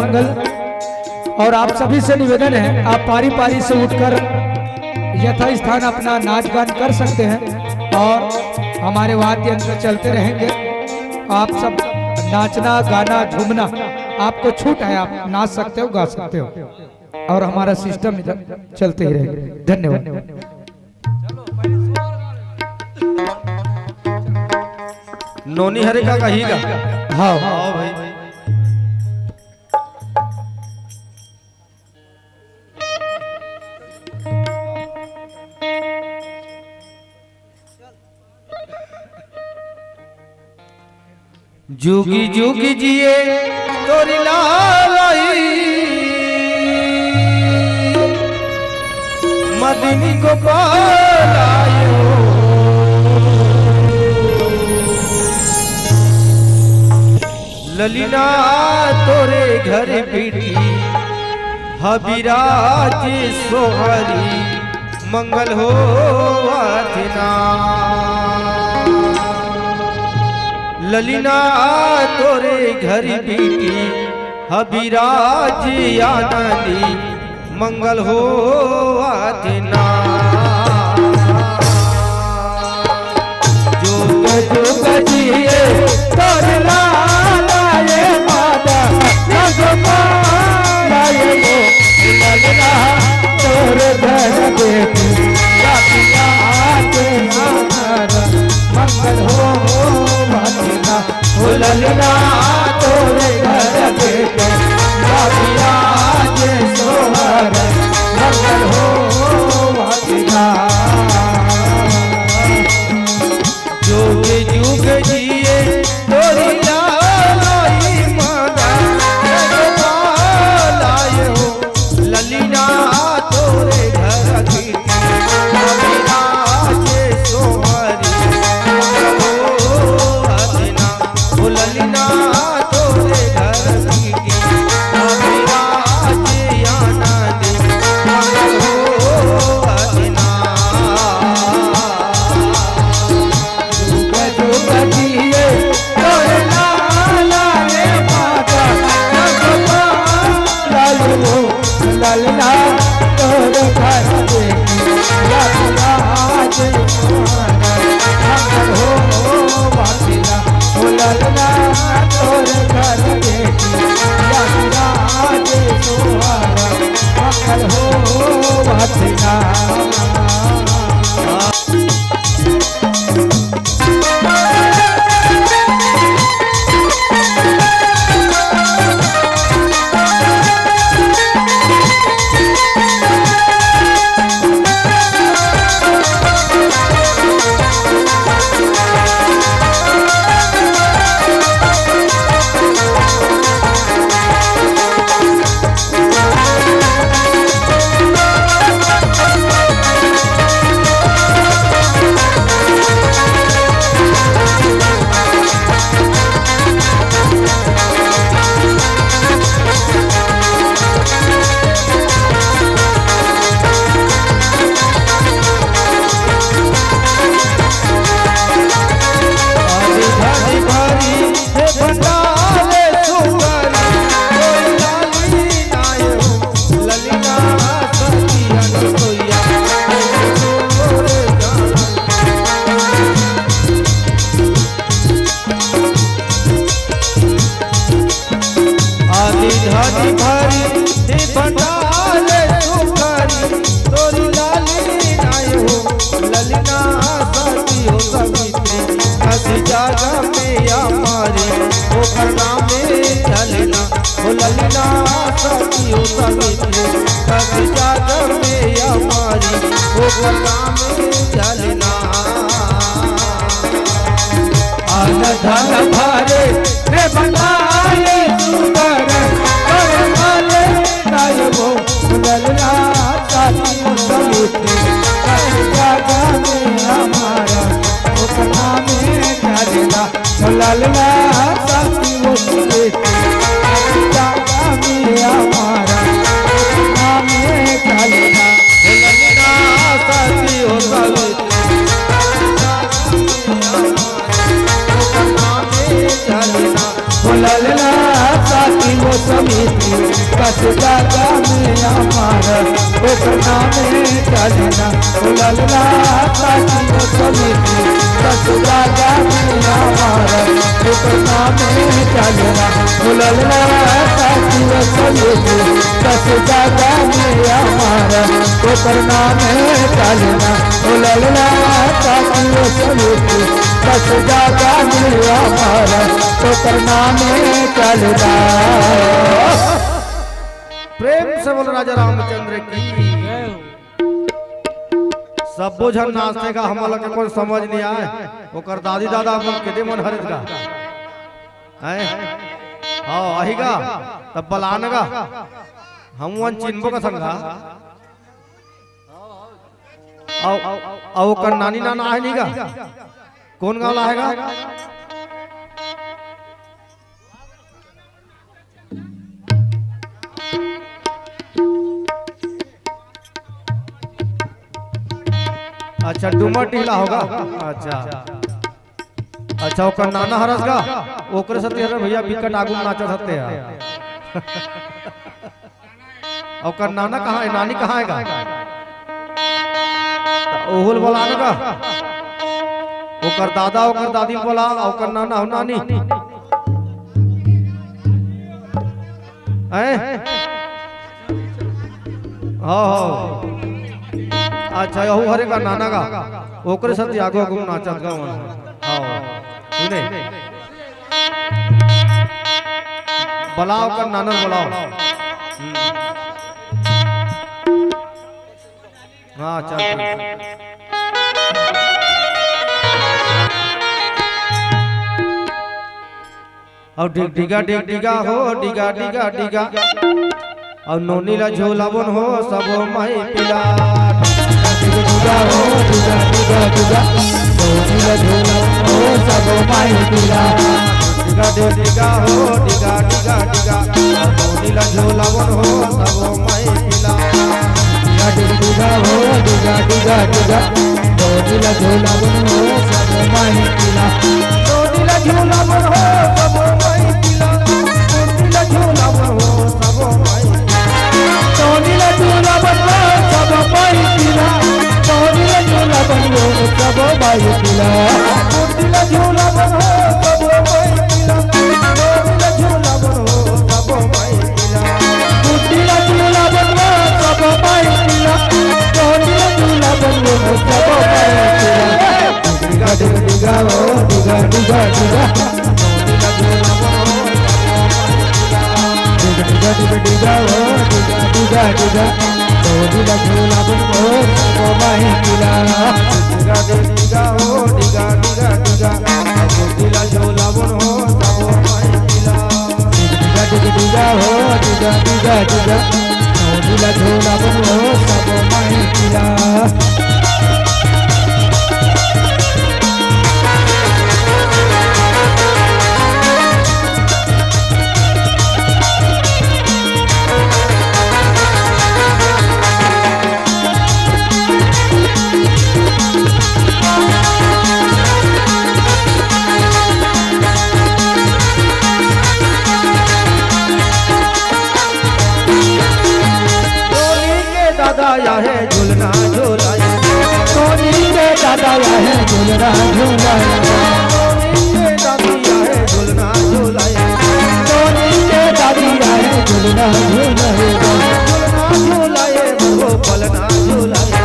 मंगल। और आप सभी से निवेदन है, आप पारी पारी से उठकर यथा स्थान अपना नाच गान कर सकते हैं और हमारे वाद्य यंत्र चलते रहेंगे। आप सब नाचना गाना झूमना आपको छूट है, आप नाच सकते हो गा सकते हो और हमारा सिस्टम इधर चलते ही रहेगा। धन्यवाद। नोनी हरे का कहीगा। हाँ हाँ भाई जुगी जुगी जिए तोरी लालाई मदनी को पालायो ललीना तोरे घर बेटी हबीराज सोहरी मंगल हो आधना ललीना तोरे घर बेटी हबीराज आनंदी मंगल हो आधना जोग जोग जिए तोरे लालाए माता जगमालाए वो ललीना तोरे घर बेटी हबीराज आनंदी मंगल हो ललना तोरे घर बेटे हबीराज सोहर मंगल हो वादिना जुग जुग जिए तोरी लालाई माता जगमालाए हो ललीना तोरे घर बेटे हबीराज सोहरी ललीना तोरे घर की हबीराज आनंदी मंगल हो आधना जुग जुग जिए तोरे लालाए माता जगमालाए हो ललीना तोरे घर की हबीराज मंगल हो वादिना ललना तोरे घर बेटी हबीराज सोहर मंगल हो वादिना धनी भरी हे भंडारे सुखरी तोरी लाली नाय हो ललना सती हो सवित्री हसी जागा में हमारी ओ करना में चलना हो ललना सती हो सवित्री हसी जागा में हमारी ओ करना में चलना आन धन भरे हे भंडारे सुखरी ललना साथी सवित्री जागा में हमारा उतना में चलना ललना साथी सवित्री जागा में हमारा उतना में चलना ललना साथी सवित्री उतना में चलना ललना साथी सवित्री सवित्री कस जागा में हमारा ओकर नामे चलना ललना काशी वो सवित्री कस जागा में हमारा ओकर नामे चलना ललना काशी वो सवित्री कस जागा में हमारा ओकर नामे चलना ललना काशी वो सवित्री कस जागा में हमारा ओकर नामे चलना। प्रेम से बोलो राजा रामचंद्र की। सब बोझन नाचने का हमारा के कोई समझ नहीं आए। ओकर दादी दादा अपन कितने मन हरित का हैं हाँ आहीगा तब बलानगा हम वन चिन्हबो का संगा आओ ओकर नानी नाना आहे नहीं का कौन गाँव लाएगा अच्छा डुमर टीला होगा अच्छा अच्छा ओकर नाना हरस का ओकरे साथे हर भैया बिकट आगू नाचा सकते हैं ओकर नाना कहाँ है नानी कहाँ है का ओहुल बोला का ओकर दादा ओकर दादी बोला ओकर नाना हो नानी हैं हाँ अच्छा यहू हरे का नाना का ओकरे साथ आगो आगो नाचत का हां सुने बुलाओ कर नाना बुलाओ हां चल और डिगा हो डिगा और नोनीला झोलावन हो सब माई पिला डिगा हो डिगा नोनीला झोलावन हो सब माई पिला डिगा हो डिगा नोनीला झोलावन हो सब माई पिला डिगा हो डिगा नोनीला झोलावन हो सब माई पिला नोनीला झोलावन हो सब माई पिला नोनीला झोलावन हो सब माई नोनीला झोलावन हो सब माई पिला नोनीला झोलावन हो सब माई पिला नोनीला झोलावन हो सब माई पिला नोनीला झोलावन हो सब माई पिला नोनीला झोलावन हो सब माई पिला नोनीला झोलावन हो सब माई पिला डिगा हो डिगा नोनीला झोलावन हो डिगा हो डिगा नोनीला झोलावन हो सब माई पिला डिगा हो डिगा नोनीला झोलावन हो सब माई पिला डिगा हो डिगा नोनीला झोलावन हो सब माई पिला दादा है झूलना झूलाया सोनी के दादा है झूलना झूलाया सोनी के दादिया है झूलना झूलाया सोनी के दादिया है झूलना झूलाया झूलना झूलाए बहो पलना झूलाया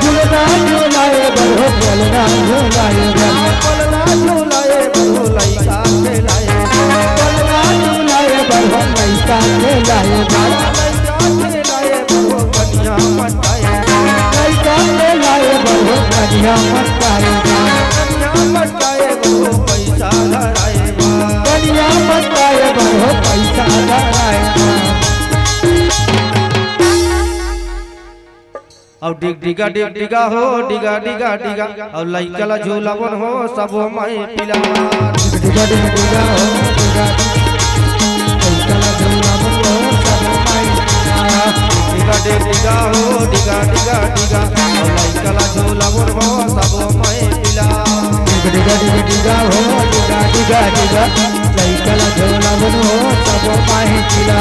झूलना झूलाए बहो पलना झूलाया पलना झूलाए बहो लइका खेलाए पलना झूलाए बहो लइका खेलाए कन्या मटाए लइका खेलाए बहो कन्या मटाए कन्या मटाए बहो पैसा लड़ाए कन्या मटाए बहो पैसा लड़ाए और डिगा हो डिगा और लइका ला झूलावन हो सब माई पिला डिगा हो डिगा लइका ला झूलावन हो सब माई पिला डिगा हो डिगा और लइका ला झूलावन हो सब माई पिला डिगा हो डिगा डिगा डिगा लइकला झोला बन हो सब माहितीला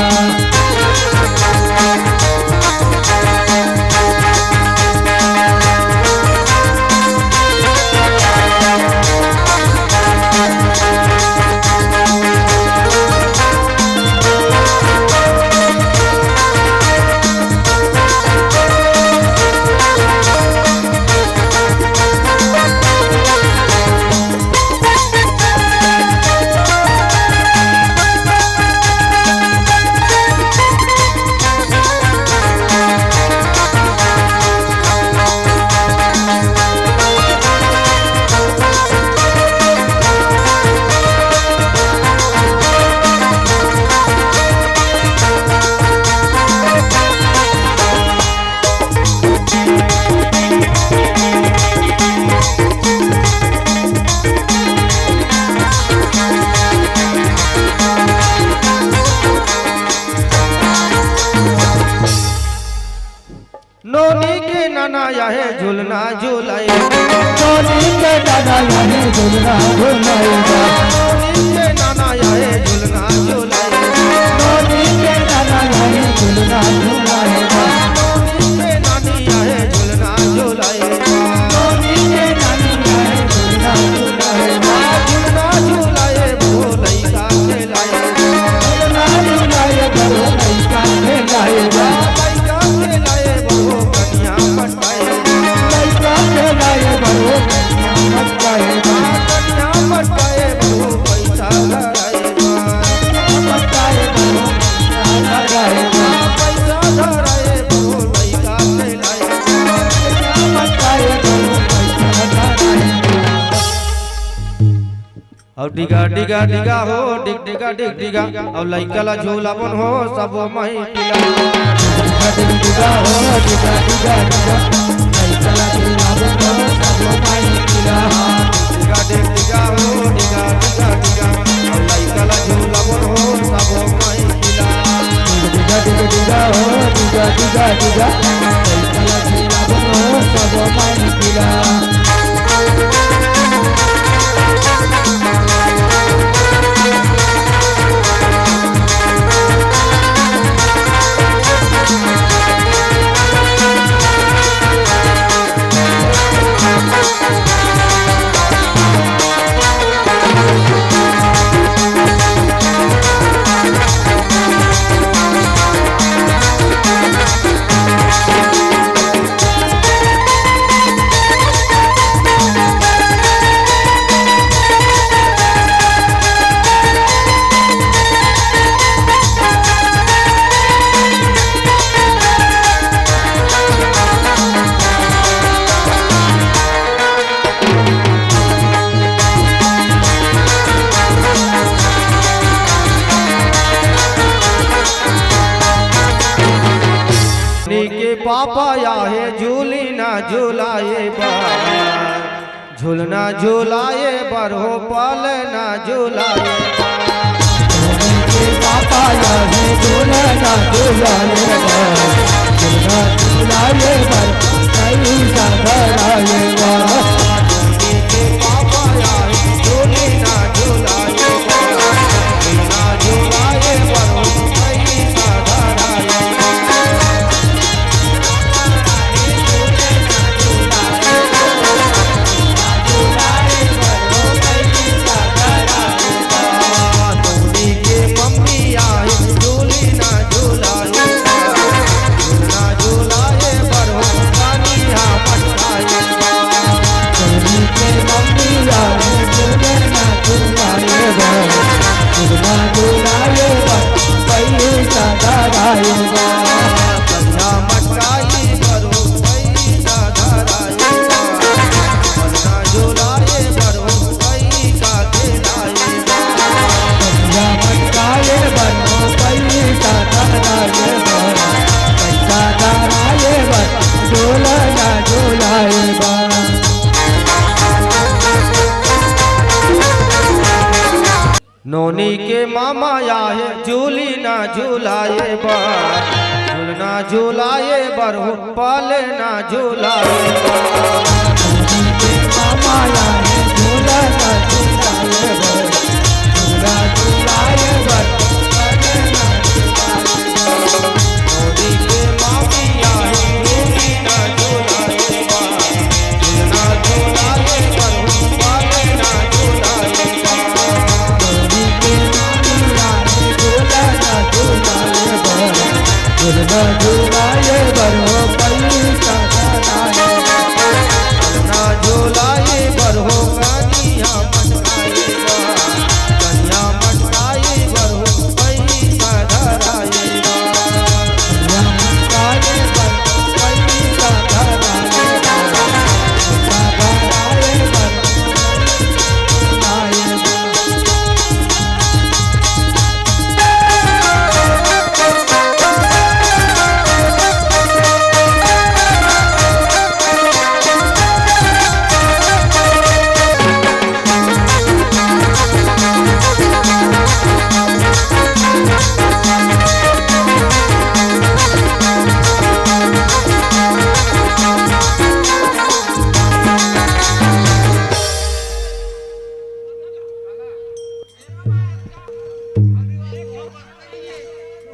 नोनी के नाना यहे झूलना झूलाए नोनी के नाना यहे झूलना झूलाएगा नोनी के नाना यहे झूलना झूलाए नोनी के नाना यहे झूलना झूलाएगा नोनी के नानी यहे झूलना झूलाए नोनी के नानी यहे झूलना झूलाएगा झूलना झूलाए भोलई का खेलाए झूलना झूलाए बरो लइका खेलाएगा लइका खेलाए बहु कन्या पटाए लइका खेलाए बरो कन्या मटकाएगा कन्या पटाए बहु पैसा धराएगा मटकाए बरो कन्या लगाएगा पैसा धराए बहु लइका खेलाए मटकाए बरो पैसा लगाएगा और डिगा डिगा डिगा हो डिग डिगा डिग डिगा और लइकला झूला बन हो सब मही पिला डिगा हो डिगा डिगा डिगा लइकला झूला बन हो सब माहितीला डिगा डिग डिगा हो डिगा डिगा डिगा और लइकला झूला बन हो सब मही पिला डिगा डिगा हो डिगा डिगा डिगा लइकला झूला बन हो सब माहितीला के पापा याहे झूली ना झूलाए बार झूलना झूलाए बर हो पाल ना झूलाए के पापा याहे झूलना झूलाए बर झूलना झूलाए बर कई साधराए बर के पापा याहे झूली ना झूलाए झूलना झूलाए बर हो कई साधराए नोनी के मामा आए झूली ना झूलाए बर झूलना झूलाए बर हो पाले ना झूलाए बर मामा आए झूला ना झूलाए बर झूलाए बर ललना मोदी के मामिया झूली ना झूलाए झूलना झूलाए बरहु वाले ना झूलाए मोदी के मामिया झूलना झूलाए बर झूलना झूलाए बर हो पैसा धराए ना झूलाए बरहु कनिया मटकाए कन्या मटकाए बरहु पैसा धराए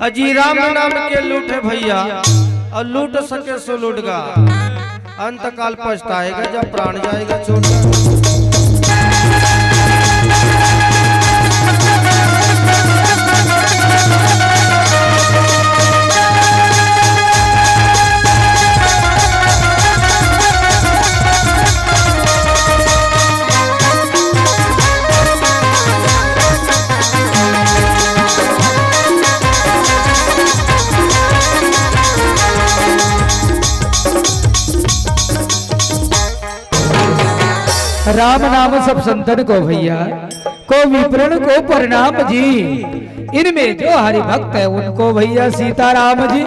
अजी राम नाम के लूटे भैया और लूट सके सो लूटगा अंत काल पछताएगा जब प्राण जाएगा छोड़ राम नाम सब संतन को भैया को विप्रण को प्रणाम जी। इनमें जो हरि भक्त है उनको भैया सीताराम जी।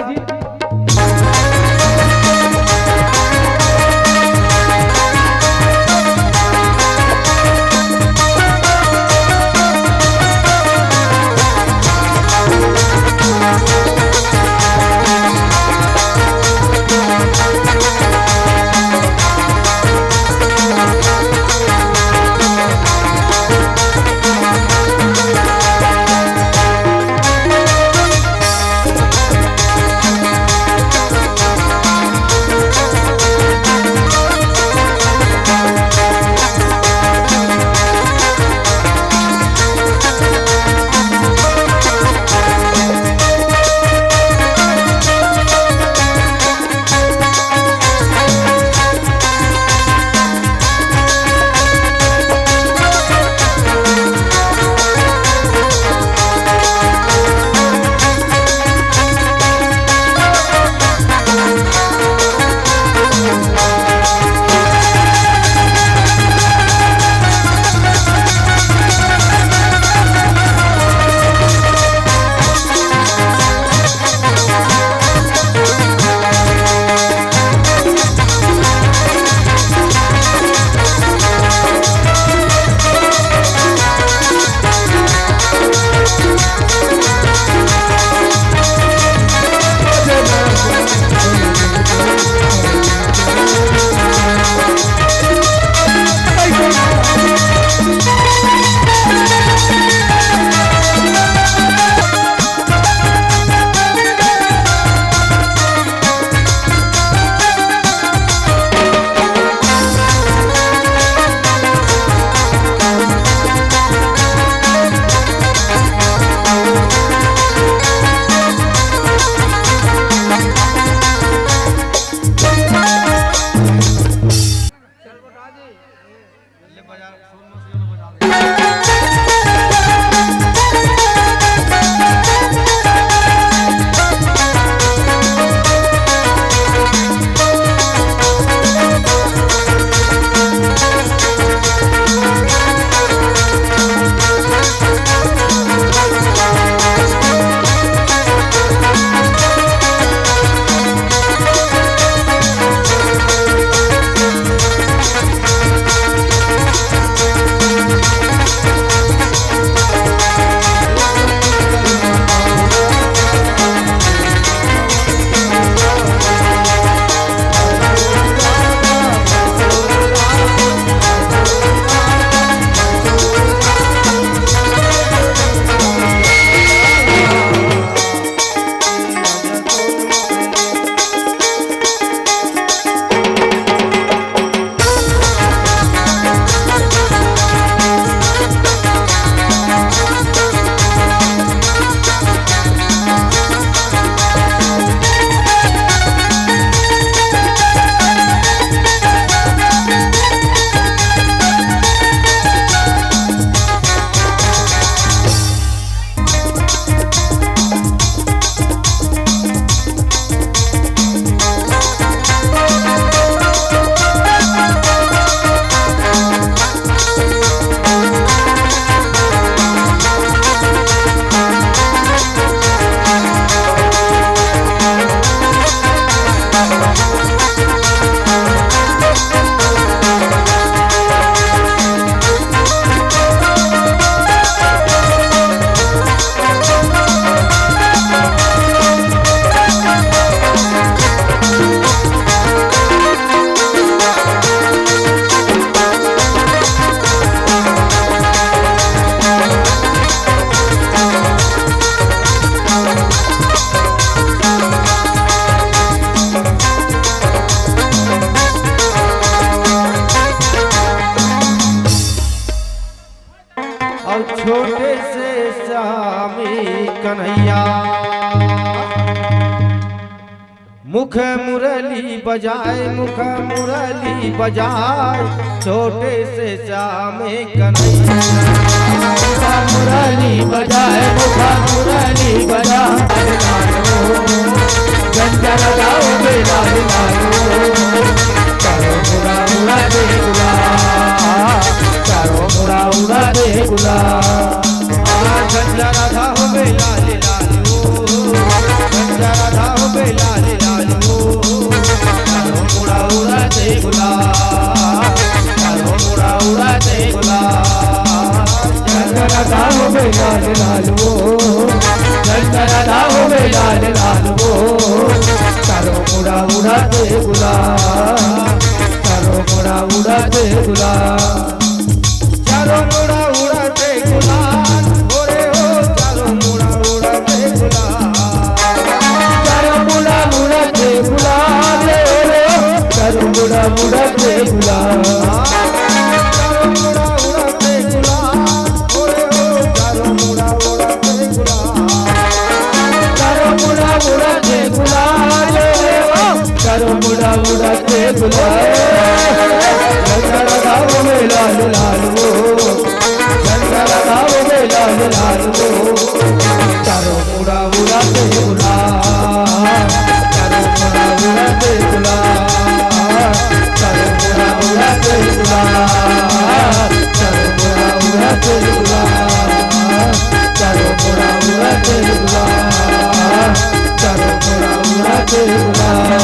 मुख मुरली बजाए, मुख मुरली बजाए, छोटे से श्याम कन्हैया। मुरली बजाए, मुख मुरली बजाए, गंजा लगाओ बेला चारों मुड़ा उड़ा दे गुलाल, चारों मुड़ा उड़ा दे गुलाल। गंजा राधा हो बेला गंजा राधा हो बेला चारों मुड़ा उड़ा दे गुलाल, चारों मुड़ा उड़ा दे गुलाल। गंजा राधा हो बेला गंजा राधा हो बेला चारों मुड़ा उड़ा दे गुलाल, चारों मुड़ा उड़ा दे गुलाल। चारों मुड़ा उड़ा दे गुलाल, ओरे हो चारों मुड़ा उड़ा दे गुलाल। चारों मुड़ा उड़ा दे गुलाल, चारों मुड़ा उड़ा दे गुलाल। चारों मुड़ा उड़ा दे गुलाल, ओरे हो चारों मुड़ा उड़ा दे गुलाल। चारों मुड़ा उड़ा दे गुलाल, चारों मुड़ा उड़ा दे गुलाल। गंगा लगाओ बेला गंगा लगाओ बेला चारों मुड़ा उड़ा दे गुलाल, चारों मुड़ा उड़ा दे गुलाल, चारों मुड़ा उड़ा दे गुलाल, चारों मुड़ा उड़ा दे गुलाल, चारों मुड़ा उड़ा दे गुलाल, चारों मुड़ा उड़ा दे गुलाल।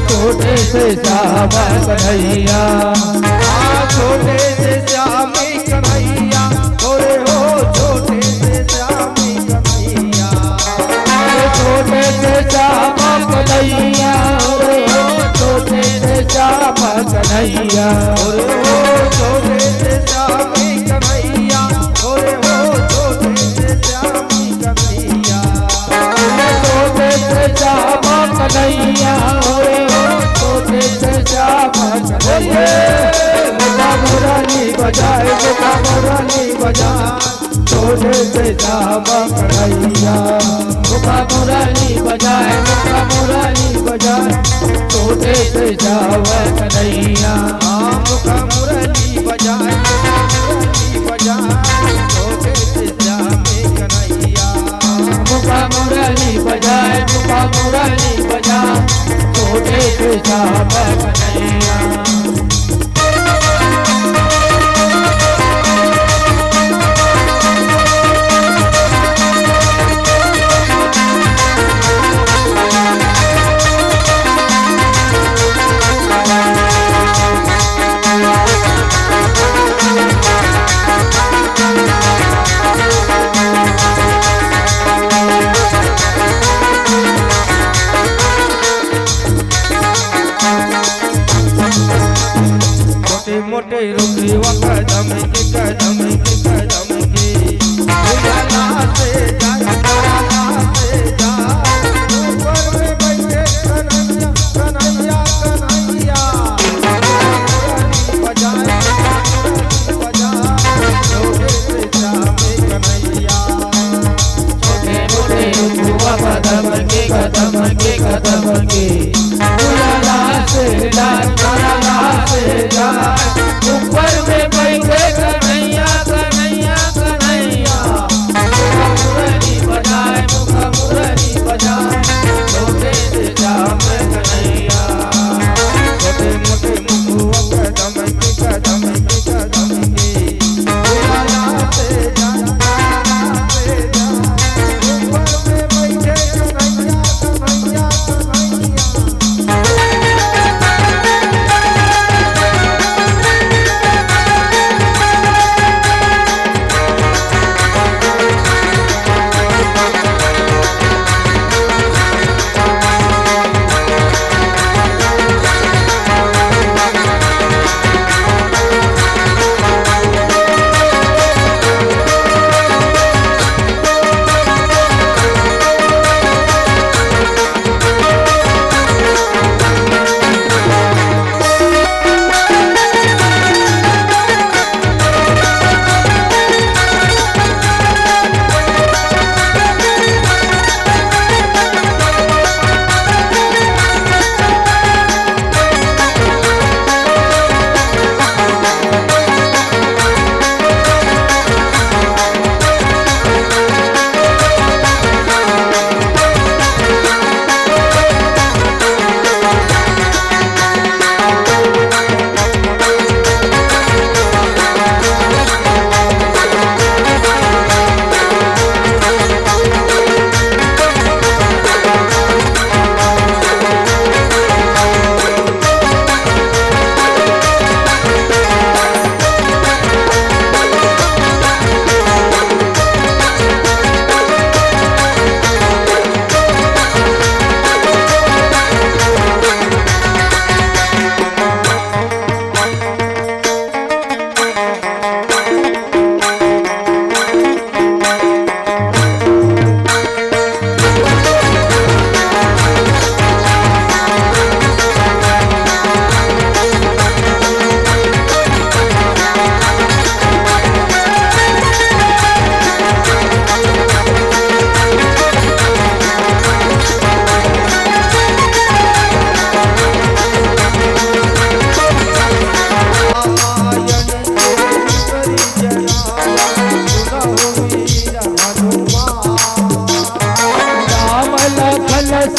छोटे से श्याम कन्हैया, छोटे से श्याम कन्हैया, ओरे हो छोटे से श्याम कन्हैया। छोटे से श्याम कन्हैया, ओरे हो छोटे से श्याम कन्हैया, ओरे हो छोटे से श्याम कन्हैया, ओरे हो छोटे से श्याम कन्हैया। छोटे से श्याम कन्हैया, ओरे हो छोटे से श्याम कन्हैया। मुखा मुरली बजाए, मुखा मुरली बजाए, छोटे से श्याम कन्हैया। मुखा मुरली बजाए, मुखा मुरली बजाए, छोटे से श्याम कन्हैया। मुखा मुरली बजाए, मुरली बजाए, छोटे से श्याम कन्हैया। मुखा मुरली बजाए, मुखा मुरली बजाए, छोटे से श्याम कन्हैया। कदम के दुलारा से लाल दुलारा से जाए ऊपर में बैठे कन्हैया कन्हैया कन्हैया मुरली बजाए मुख मुरली बजाए छोटे से जाम कन्हैया छोटे मोटे मुखुआ कदम के दुलारा से जाए ऊपर में बैठे कन्हैया कन्हैया कन्हैया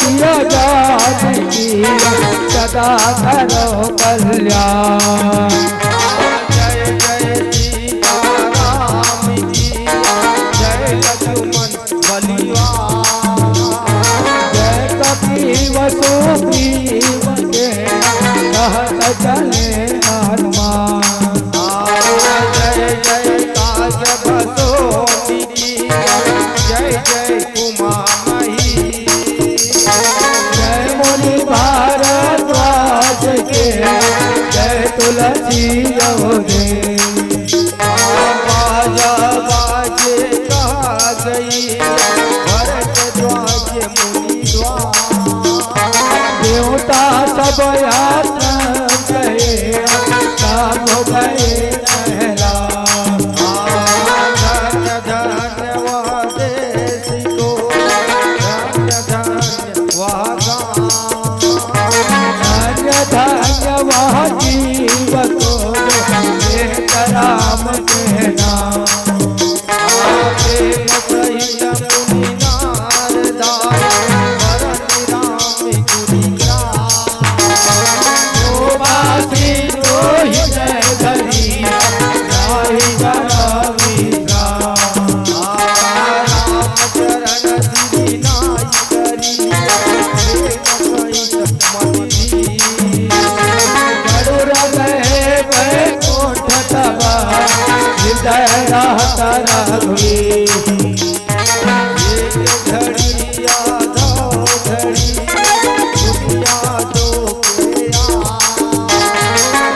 सिया जानकी सदा करो कल्याण। जय जय सीता राम की जय लक्ष्मण बलिवान जय कपीव सुग्रीव के कहत चले हनुमान। जय जय काश्यप सोनी की जय जय उमा मही जय मुनि भारद्वाज के जय तुलसी यमुने। बाजा बाजे कहा गई भरद्वाज मुनि द्वार देवता सब आश्रम गए काम गए नहरा। धन्यवाद देश को धन्यवाद धन्य धन्य वह जीव को राम के नाम।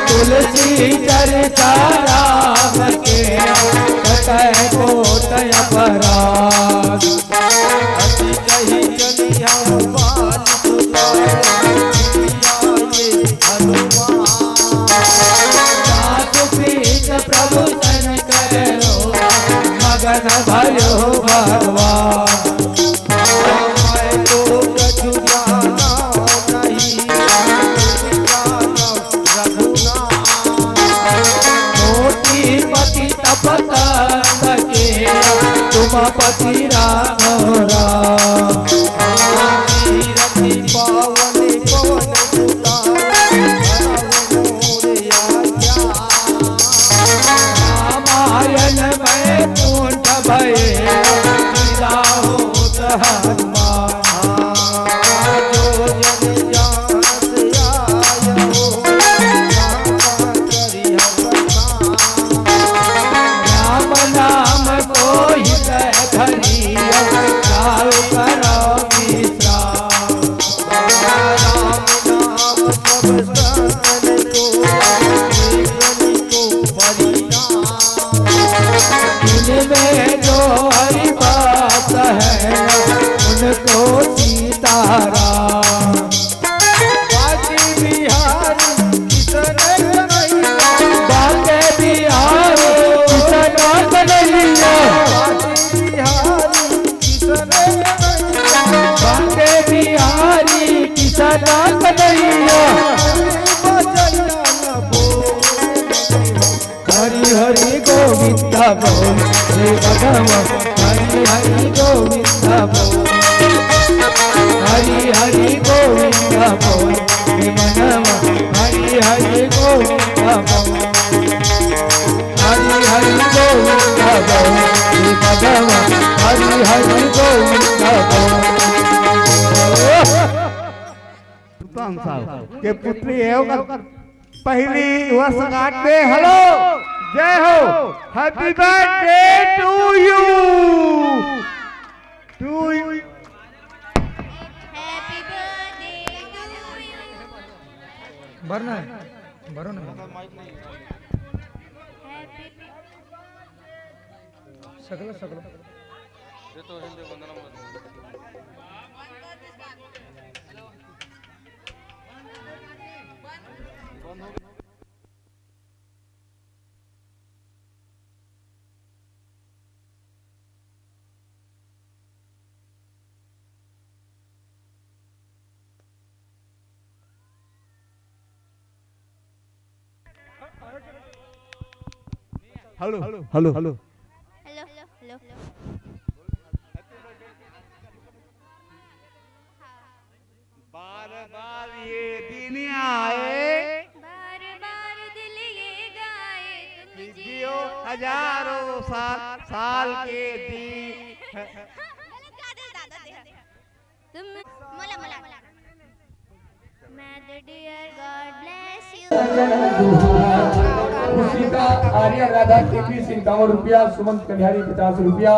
तुलसी चरिता राम के कटय कोट अपराध। अति कही चलिया बाल हनुमान प्रभु सन करो मगन भयो रघुपति राम राम। रति पावन पवन सुता रामायण में कुंठ भय होत हनुमान। जो जन जात आयो राम नाम को हृदय धरी राव करो विश्राम। राम नाम सब संतन को परिणाम। इनमें जो हरि बात है उनको सीताराम। बाकी बिहारी किसन कन्हैया। बांके बिहारी किसन कन्हैया। बाकी बिहारी किसन कन्हैया। बांके बिहारी किसन कन्हैया। बजैया न बोल। हरि हरि गोविंद बोल हे भगवान। हरि हरि गोविंद बोल। हरि हरि गोविंद बोल हे मनवा। हरि हरि गोविंद बोल। हरि हरि गोविंद बोल हे भगवान। हरि हरि गोविंद बोल। के पुत्री एवं पहली वर्षगांठ में हेलो जय हो happy birthday to you Happy birthday to you. भरना है भरो ना। Happy सकल सकल hello hello hello, hello, hello. बार बार ये दिन आए बार बार दिल ये गाए तुम जियो हजारों साल के दिन। तुम मोला मोला मैं the dear God bless you. खुशी का आर्य राधा KP 51 रुपया। सुमंत कन्यारी 50 रुपया।